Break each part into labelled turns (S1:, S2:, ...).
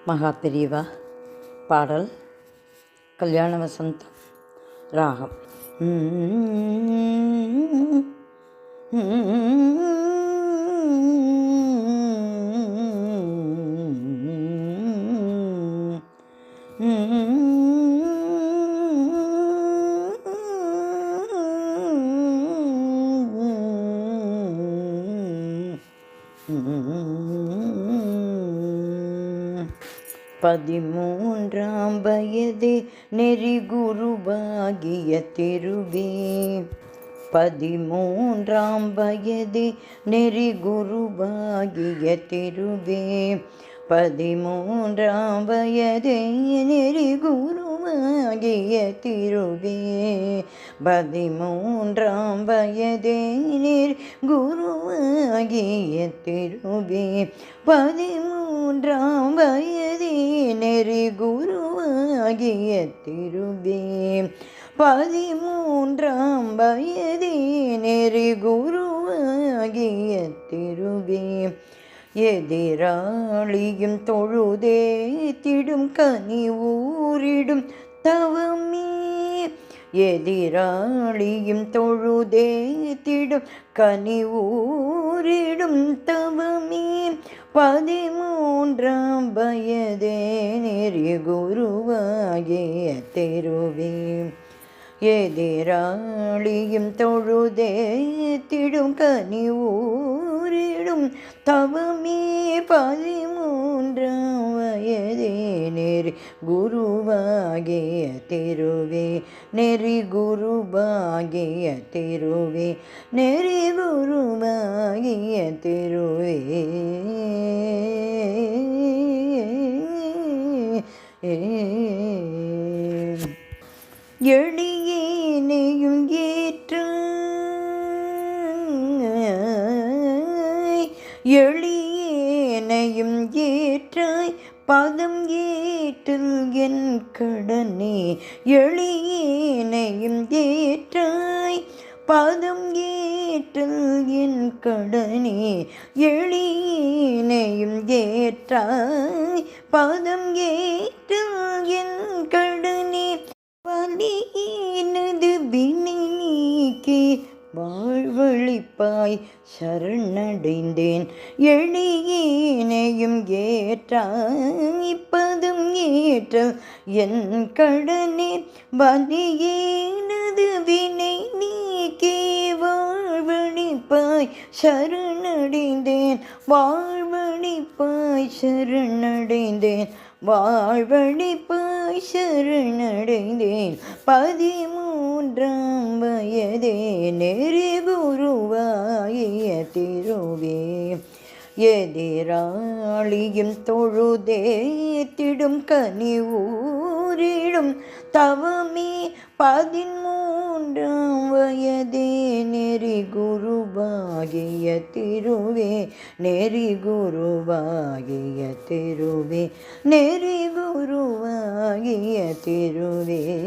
S1: மகா பெரியவா பாடல் கல்யாண வசந்தம் ராகம். பதிமூன்றாம் வயதே நெறி குருவாகிய திருவே. பதிமூன்றாம் வயதே நெறி குருவாகிய திருவே. பதிமூன்றாம் வயதே நெறி குருவாகிய திருவே. பதிமூன்றாம் வயதே நெறி குருவாகிய திருவே. பதிமூன்றாம் வயதே நெறி குருவாகிய திருவே. பதிமூன்றாம் வயதே நெறி குருவாகிய திருவே. எதிராளியும் தொழுதே திடும் கனி ஊரிடும் தவமே. எதிராளியும் தொழுதே திடும் கனி ஊரிடும் தவமே. பதிமூன்றாம் வயதே நெறி குருவாகிய திருவே. எதிராளியும் தொழுதே திடும் கனி ஊரிடும் தவமே. பதிமூன்றாம் வயதே நெறி குருவாகிய திருவே. நெறி குருவாகிய திருவே. நெறி குருவாகிய திருவே. எளியேனையும் ஏற்றாய். எளியேனையும் ஏற்றாய் பதம் ஏற்றல் என் கடனே. எளியேனையும் ஏற்றாய் பதம் ஏற்றல் என் கடனே. எளியேனையும் ஏற்றாய் பதம் ஏற்றல் என் கடனே. வலியினது வினை நீக்கி வாழ்வழிப்பாய் சரணடைந்தேன். எளியேனையும் ஏற்றாய் பதம் ஏற்றல் என் கடனே. வலியினது வினை நீக்கி வாழ்வழிப்பாய் சரணடைந்தேன். வாழ்வழிப்பாய் சரணடைந்தேன். வாழ்வழிப்பாய் சரணடைந்தேன். பதிமூன்றாம் வயதே நெறி குருவாகிய திருவே. எதிராளியும் தொழுதே திடும் கனி ஊரிடும் தவமே. பதிமூன்றாம் வயதே நெறி குருவாகிய திருவே. நெறி குருவாகிய திருவே. நெறி குருவாகிய திருவே.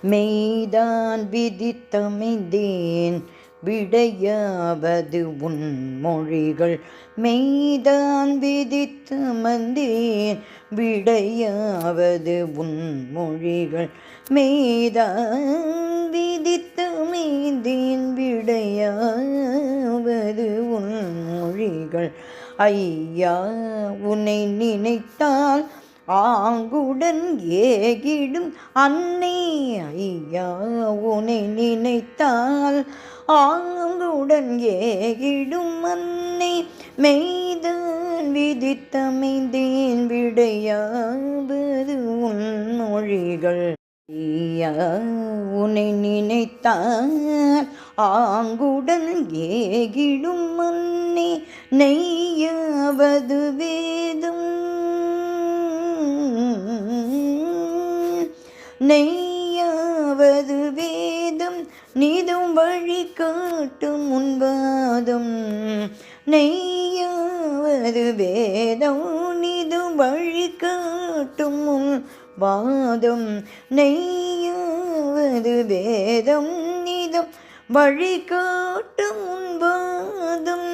S1: மெய்தான் விதித்தமைந்தேன் விடையாவது உன் மொழிகள். மெய்தான் விதித்தமந்தேன் விடையாவது உன் மொழிகள். மெய்தான் விதித்தமைந்தேன் விடையாவது உன் மொழிகள். ஐயா உன்னை நினைத்தால் ஆங்குடன் ஏகிடும் அன்னை. ஐயா உன்னை நினைத்தால் ஆங்குடன் ஏகிடும் அன்னை. மெய்தான் விதித்தமைந்தேன் விடையாவது உன் மொழிகள். ஐயா உன்னை நினைத்தால் ஆங்குடன் ஏகிடும் அன்னை. நெய்யாவது வேதம் நெய்யாவது வேதம் நீதும் வழி காட்டும் உன்வாதம். நெய்யாவது வேதம் நீதும் வழி காட்டும் உன் வாதம். நெய்யாவது வேதம் நீதும் வழிகாட்டும் உன்பாதம்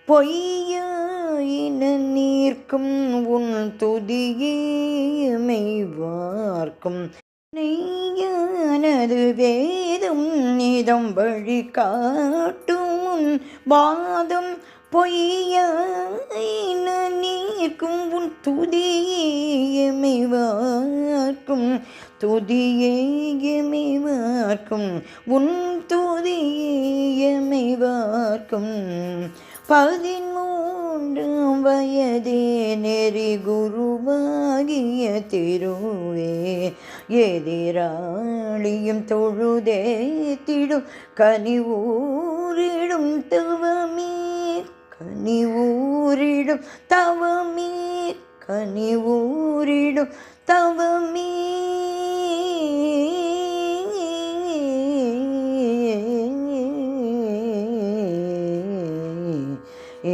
S1: பொய்யாயின நீர்க்கும் உன் துதியே மெய்வார்க்கும் நெய்யானது வேதம் நிதம் வழிகாட்டும் உன் பாதம் பொய்யாயின நீர்க்கும் உன் துதியே மெய்வார்க்கும் துதியேயமைவார்க்கும் உன் துதியேயமைவார்க்கும் 13 வயதே நெறி குருவாகிய திருவே எதிராளியும் தொழுதேத்திடும் கனிவூரிடும் தவமே கனிவூரிடும் தவமே கனிவூரிடும் தவமே ஏ